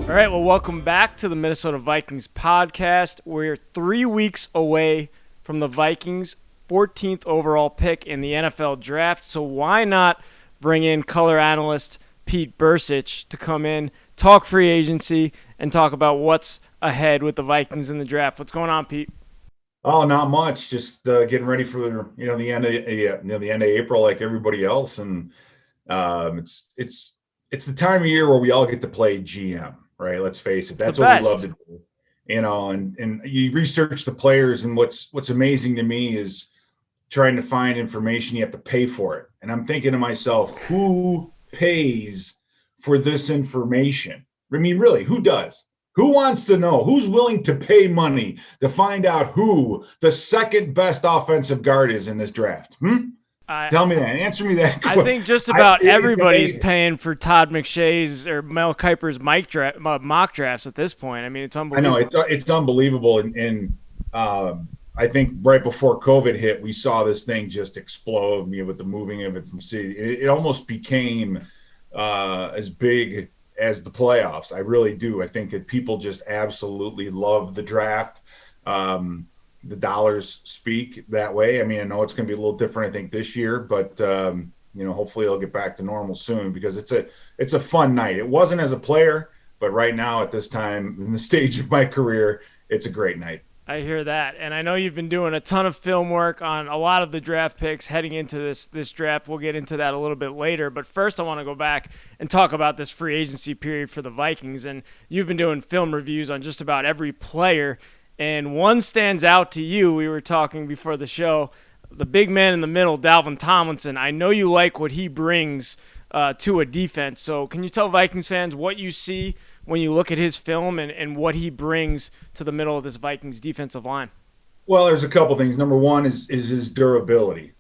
All right, well, welcome back to the Minnesota Vikings Podcast. We're 3 weeks away from the Vikings' 14th overall pick in the NFL Draft, so why not bring in color analyst Pete Bercich to come in, talk free agency, and talk about what's ahead with the Vikings in the draft. What's going on, Pete? Oh, not much. Just getting ready for the end of the end of April, like everybody else, and it's the time of year where we all get to play GM, right? Let's face it, that's what we love to do, And you research the players, and what's amazing to me is trying to find information. You have to pay for it, and I'm thinking to myself, who pays for this information? I mean, really, who does? Who wants to know? Who's willing to pay money to find out who the second best offensive guard is in this draft? Tell me that. Answer me that. I think just about everybody's paying for Todd McShay's or Mel Kiper's mock drafts at this point. I mean, it's unbelievable. I know it's unbelievable, and I think right before COVID hit, we saw this thing just explode. With the moving of it from city, it almost became as big as the playoffs. I really do. I think that people just absolutely love the draft. The dollars speak that way. I mean, I know it's going to be a little different, I think, this year, but hopefully it'll get back to normal soon, because it's a fun night. It wasn't as a player, but right now at this time in the stage of my career, it's a great night. I hear that, and I know you've been doing a ton of film work on a lot of the draft picks heading into this draft. We'll get into that a little bit later, but first I want to go back and talk about this free agency period for the Vikings, and you've been doing film reviews on just about every player, and one stands out to you. We were talking before the show, the big man in the middle, Dalvin Tomlinson. I know you like what he brings to a defense, so can you tell Vikings fans what you see when you look at his film and what he brings to the middle of this Vikings defensive line? Well, there's a couple things. Number one is his durability.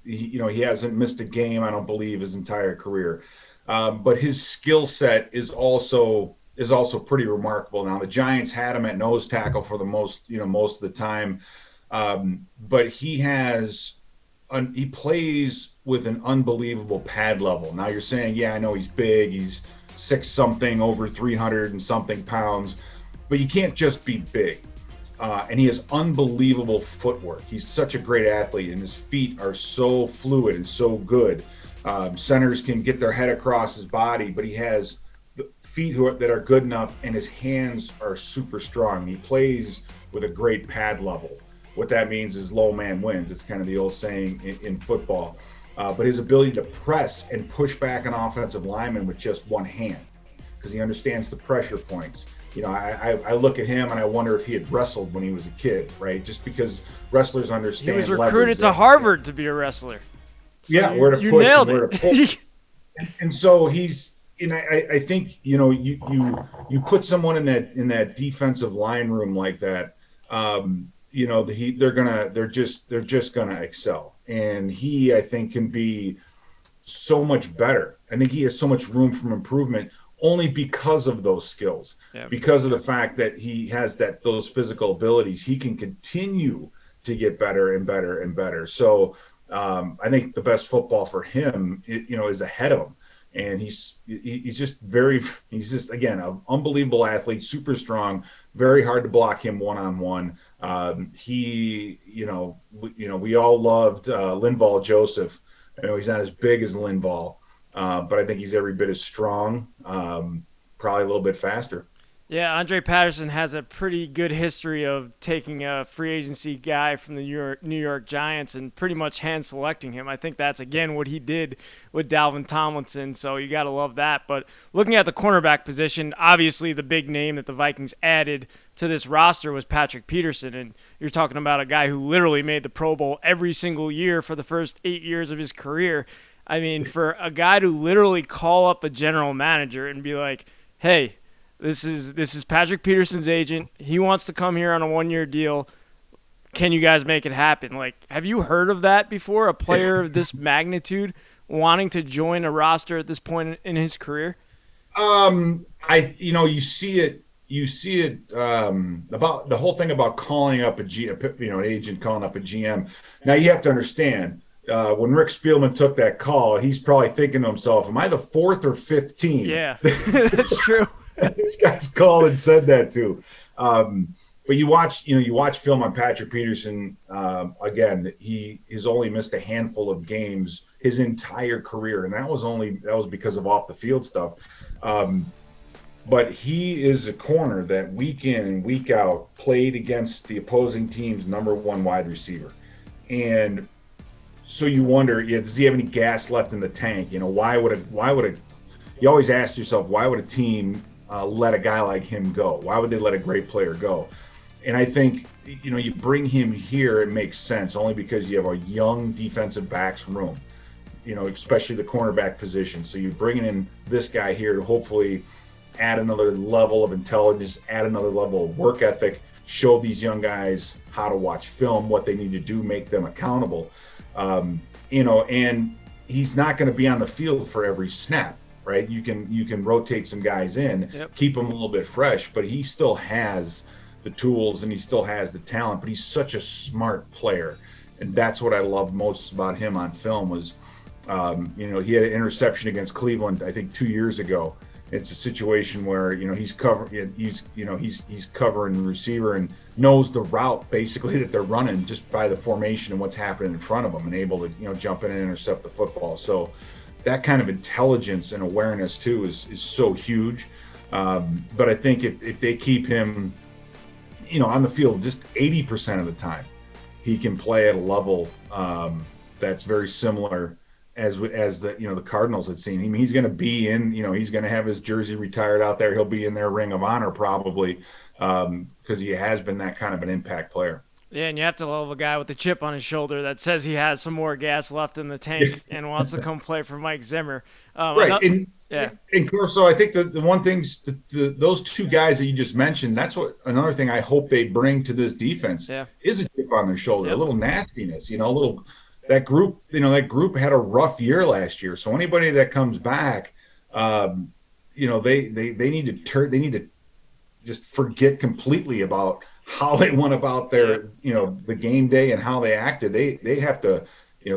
He hasn't missed a game, I don't believe, his entire career. But his skill set is also pretty remarkable. Now, the Giants had him at nose tackle for the most of the time. But he plays with an unbelievable pad level. Now you're saying, yeah, I know he's big. He's 6-something, over 300 and something pounds, but you can't just be big. And he has unbelievable footwork. He's such a great athlete, and his feet are so fluid and so good. Centers can get their head across his body, but he has feet that are good enough, and his hands are super strong. He plays with a great pad level. What that means is low man wins. It's kind of the old saying in football. But his ability to press and push back an offensive lineman with just one hand, because he understands the pressure points. I look at him and I wonder if he had wrestled when he was a kid, right? Just because wrestlers understand. He was recruited to Harvard to be a wrestler. So yeah, where to push, nailed it. Where to pull. And so I think you put someone in that defensive line room like that. They're just gonna excel, and he, I think, can be so much better. I think he has so much room for improvement, only because of those skills, because of the fact that he has those physical abilities. He can continue to get better and better and better. So I think the best football for him, is ahead of him. And he's just again an unbelievable athlete, super strong, very hard to block him one-on-one. We all loved Linval Joseph. I know he's not as big as Linval, but I think he's every bit as strong, probably a little bit faster. Yeah, Andre Patterson has a pretty good history of taking a free agency guy from the New York Giants and pretty much hand-selecting him. I think that's, again, what he did with Dalvin Tomlinson, so you got to love that. But looking at the cornerback position, obviously the big name that the Vikings added to this roster was Patrick Peterson, and you're talking about a guy who literally made the Pro Bowl every single year for the first 8 years of his career. I mean, for a guy to literally call up a general manager and be like, hey, This is Patrick Peterson's agent. He wants to come here on a 1-year deal. Can you guys make it happen? Like, have you heard of that before? A player of this magnitude wanting to join a roster at this point in his career? You see it about the whole thing about calling up an agent calling up a GM. Now you have to understand, when Rick Spielman took that call, he's probably thinking to himself, am I the fourth or fifth team? Yeah, that's true. This guy's called and said that too. But you watch film on Patrick Peterson. Again, he has only missed a handful of games his entire career, and that was because of off the field stuff. But he is a corner that week in and week out played against the opposing team's number one wide receiver, and so you wonder, does he have any gas left in the tank? Why would a you always ask yourself, why would a team let a guy like him go? Why would they let a great player go? And I think, you bring him here, it makes sense only because you have a young defensive backs room, especially the cornerback position. So you're bringing in this guy here to hopefully add another level of intelligence, add another level of work ethic, show these young guys how to watch film, what they need to do, make them accountable. And he's not going to be on the field for every snap. Right, you can rotate some guys in, keep them a little bit fresh, but he still has the tools and he still has the talent. But he's such a smart player, and that's what I love most about him on film. Was he had an interception against Cleveland, I think 2 years ago. It's a situation where he's covering the receiver and knows the route basically that they're running just by the formation and what's happening in front of him, and able to jump in and intercept the football. So that kind of intelligence and awareness too is so huge. But I think if they keep him, on the field just 80% of the time, he can play at a level that's very similar as the Cardinals had seen. I mean, he's going to be in, he's going to have his jersey retired out there. He'll be in their Ring of Honor probably because he has been that kind of an impact player. Yeah, and you have to love a guy with a chip on his shoulder that says he has some more gas left in the tank and wants to come play for Mike Zimmer. Right. And Corso, I think the one thing, those two guys that you just mentioned, that's another thing I hope they bring to this defense is a chip on their shoulder, a little nastiness, that group had a rough year last year. So anybody that comes back, they need to just forget completely about how they went about their, the game day and how they acted. They have to,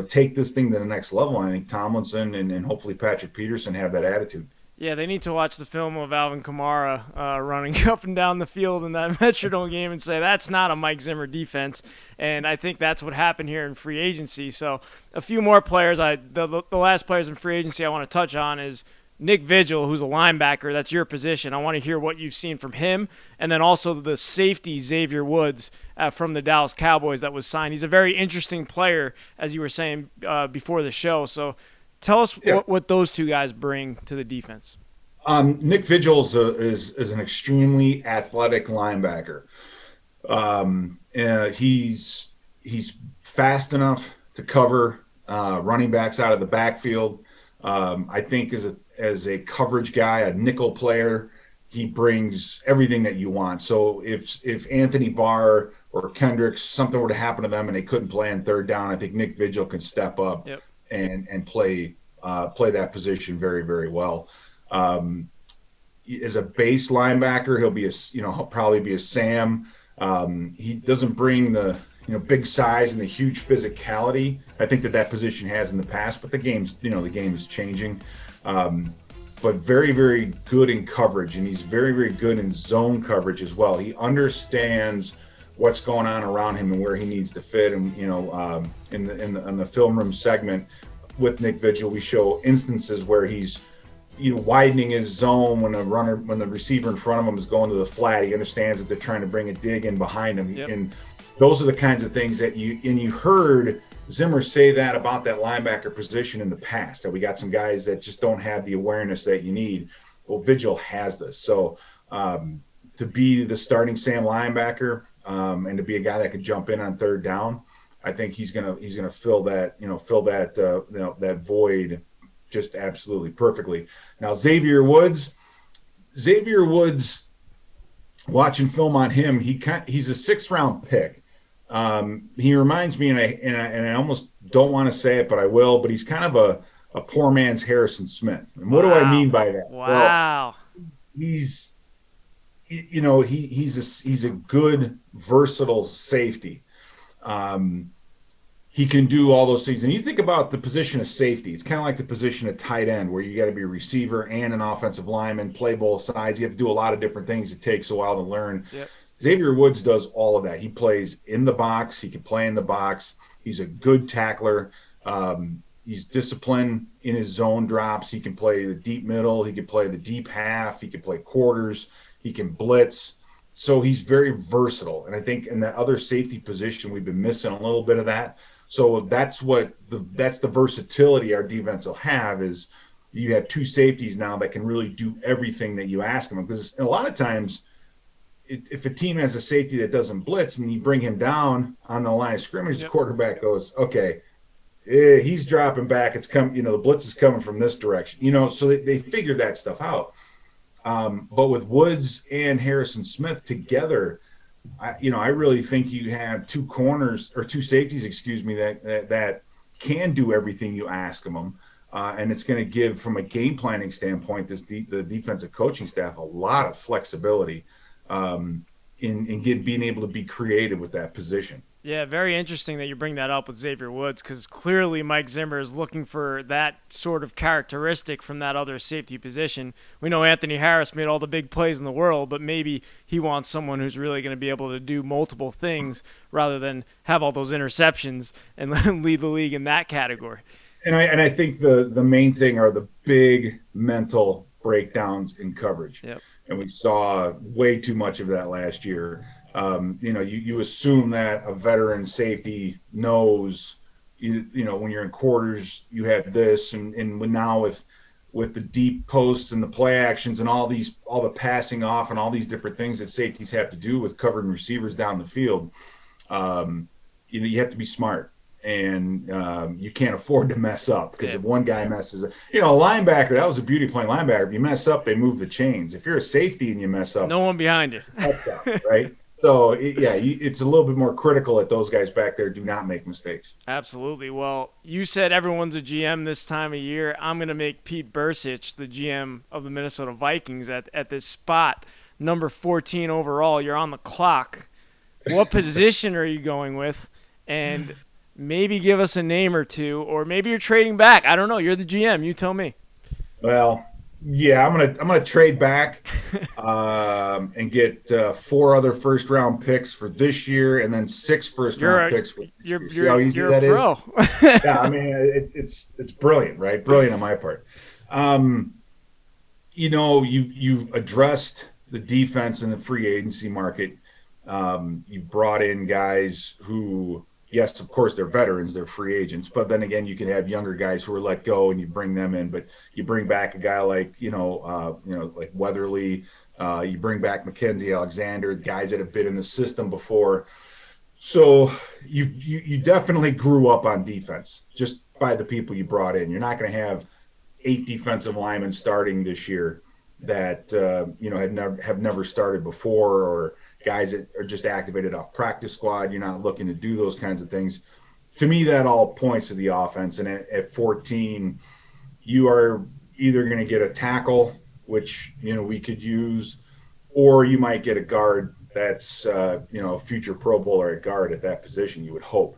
take this thing to the next level. I think Tomlinson and hopefully Patrick Peterson have that attitude. Yeah, they need to watch the film of Alvin Kamara running up and down the field in that Metrodome game and say, that's not a Mike Zimmer defense. And I think that's what happened here in free agency. So a few more players. The last players in free agency I want to touch on is Nick Vigil, who's a linebacker. That's your position. I want to hear what you've seen from him. And then also the safety, Xavier Woods, from the Dallas Cowboys that was signed. He's a very interesting player, as you were saying before the show. So tell us what those two guys bring to the defense. Nick Vigil is an extremely athletic linebacker. He's fast enough to cover running backs out of the backfield. I think as a coverage guy, a nickel player, he brings everything that you want. So if Anthony Barr or Kendricks, something were to happen to them and they couldn't play on third down, I think Nick Vigil can step up and play that position very, very well. As a base linebacker, he'll probably be a Sam. He doesn't bring the big size and the huge physicality I think that position has in the past, but the game is changing. But very, very good in coverage, and he's very, very good in zone coverage as well. He understands what's going on around him and where he needs to fit. And in the film room segment with Nick Vigil, we show instances where he's widening his zone when the receiver in front of him is going to the flat. He understands that they're trying to bring a dig in behind him, and those are the kinds of things that you heard Zimmer say that about that linebacker position in the past, that we got some guys that just don't have the awareness that you need. Well, Vigil has this. So to be the starting Sam linebacker and to be a guy that can jump in on third down, I think he's gonna fill that void just absolutely perfectly. Now Xavier Woods, watching film on him, he's a 6th round pick. He reminds me, and I almost don't want to say it, but I will. But he's kind of a poor man's Harrison Smith. And what do I mean by that? Wow. Well, he's a good versatile safety. he can do all those things. And you think about the position of safety, it's kind of like the position of tight end, where you got to be a receiver and an offensive lineman, play both sides. You have to do a lot of different things. It takes a while to learn. Yep. Xavier Woods does all of that. He plays in the box. He can play in the box. He's a good tackler. He's disciplined in his zone drops. He can play the deep middle. He can play the deep half. He can play quarters. He can blitz. So he's very versatile. And I think in that other safety position, we've been missing a little bit of that. So that's the versatility our defense will have, is you have two safeties now that can really do everything that you ask them. Because a lot of times, if a team has a safety that doesn't blitz and you bring him down on the line of scrimmage, the quarterback goes, okay, he's dropping back. It's come, the blitz is coming from this direction, so they figured that stuff out. But with Woods and Harrison Smith together, I really think you have two safeties, that can do everything you ask them. And it's going to give, from a game planning standpoint, the defensive coaching staff a lot of flexibility in being able to be creative with that position. Yeah, very interesting that you bring that up with Xavier Woods, because clearly Mike Zimmer is looking for that sort of characteristic from that other safety position. We know Anthony Harris made all the big plays in the world, but maybe he wants someone who's really going to be able to do multiple things rather than have all those interceptions and lead the league in that category. And I think the main thing are the big mental breakdowns in coverage. Yep. And we saw way too much of that last year. You assume that a veteran safety knows, when you're in quarters, you have this, and now with the deep posts and the play actions and all the passing off and all these different things that safeties have to do with covering receivers down the field, you have to be smart. And you can't afford to mess up, because if one guy messes up, a linebacker, that was the beauty of playing linebacker. If you mess up, they move the chains. If you're a safety and you mess up, no one behind you. Right? So, it's a little bit more critical that those guys back there do not make mistakes. Absolutely. Well, you said everyone's a GM this time of year. I'm going to make Pete Bercich the GM of the Minnesota Vikings at this spot, number 14 overall. You're on the clock. What position are you going with? And maybe give us a name or two, or maybe you're trading back. I don't know. You're the GM. You tell me. Well, yeah, I'm gonna trade back and get 4 other first-round picks for this year, and then 6 first-round picks for you're how easy you're that a pro. is? Yeah, I mean, it's brilliant, right? Brilliant on my part. You've addressed the defense in the free agency market. You've brought in guys who, yes, of course, they're veterans, they're free agents, but then again, you can have younger guys who are let go and you bring them in, but you bring back a guy like, like Weatherly, you bring back Mackenzie Alexander, the guys that have been in the system before. So you definitely grew up on defense just by the people you brought in. You're not going to have 8 defensive linemen starting this year that, have never started before, or guys that are just activated off practice squad. You're not looking to do those kinds of things. To me, that all points to the offense. And at 14, you are either going to get a tackle, which, we could use, or you might get a guard that's, a future Pro Bowler at guard at that position, you would hope.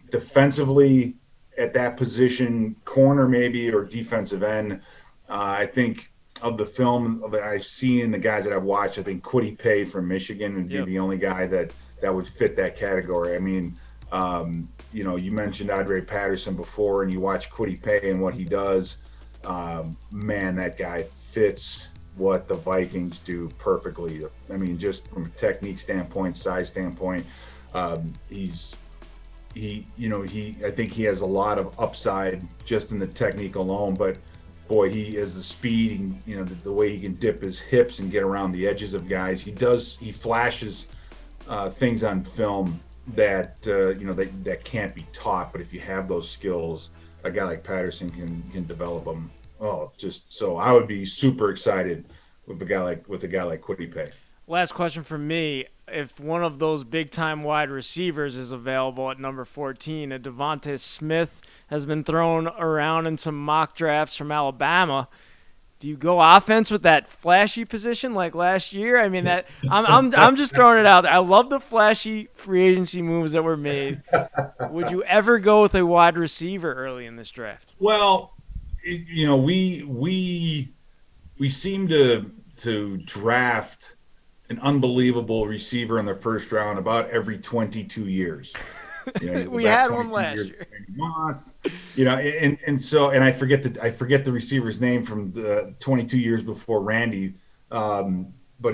Defensively at that position, corner maybe, or defensive end, I think of the film that I've seen, the guys that I've watched, I think Kwity Paye from Michigan would be the only guy that would fit that category. I mean, you mentioned Andre Patterson before, and you watch Kwity Paye and what he does. Man, that guy fits what the Vikings do perfectly. I mean, just from a technique standpoint, size standpoint, I think he has a lot of upside just in the technique alone, but boy, he has the speed, and, the way he can dip his hips and get around the edges of guys. He flashes things on film that that can't be taught. But if you have those skills, a guy like Patterson can develop them. So I would be super excited with a guy like Kwity Paye. Last question from me. If one of those big-time wide receivers is available at number 14, a Devontae Smith has been thrown around in some mock drafts from Alabama. Do you go offense with that flashy position like last year? I mean, that I'm just throwing it out there. I love the flashy free agency moves that were made. Would you ever go with a wide receiver early in this draft? Well, we seem to draft an unbelievable receiver in the first round about every 22 years. We had one last year. Moss, and I forget the receiver's name from the 22 years before Randy, but I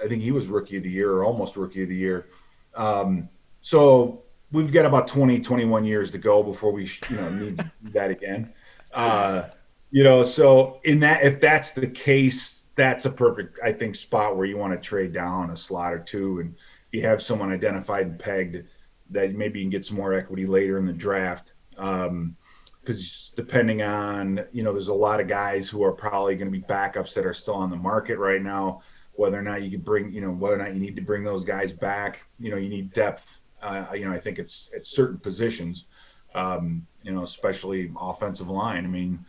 think he was rookie of the year or almost rookie of the year. So we've got about 21 years to go before we need that again. So if that's the case, that's a perfect, I think, spot where you want to trade down a slot or two, and you have someone identified and pegged that maybe you can get some more equity later in the draft. Because depending on, there's a lot of guys who are probably going to be backups that are still on the market right now, whether or not you could bring, whether or not you need to bring those guys back. You need depth. I think it's at certain positions, especially offensive line. I mean,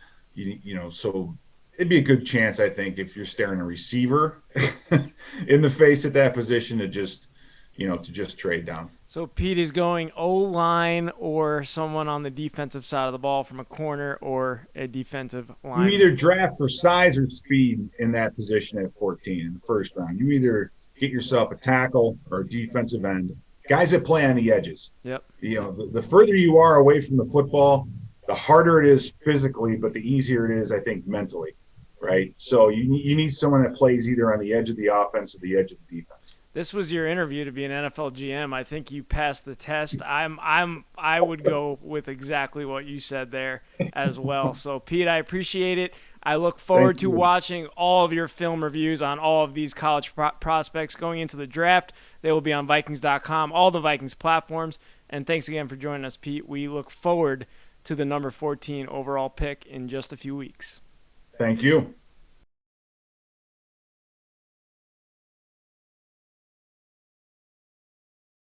so it'd be a good chance, I think, if you're staring a receiver in the face at that position to just trade down. So Pete is going O-line or someone on the defensive side of the ball from a corner or a defensive line. You either draft for size or speed in that position at 14 in the first round. You either get yourself a tackle or a defensive end, guys that play on the edges. Yep. The further you are away from the football, the harder it is physically, but the easier it is, I think, mentally, right? So you need someone that plays either on the edge of the offense or the edge of the defense. This was your interview to be an NFL GM. I think you passed the test. I would go with exactly what you said there as well. So, Pete, I appreciate it. I look forward to watching all of your film reviews on all of these college prospects going into the draft. They will be on Vikings.com, all the Vikings platforms. And thanks again for joining us, Pete. We look forward to the number 14 overall pick in just a few weeks. Thank you.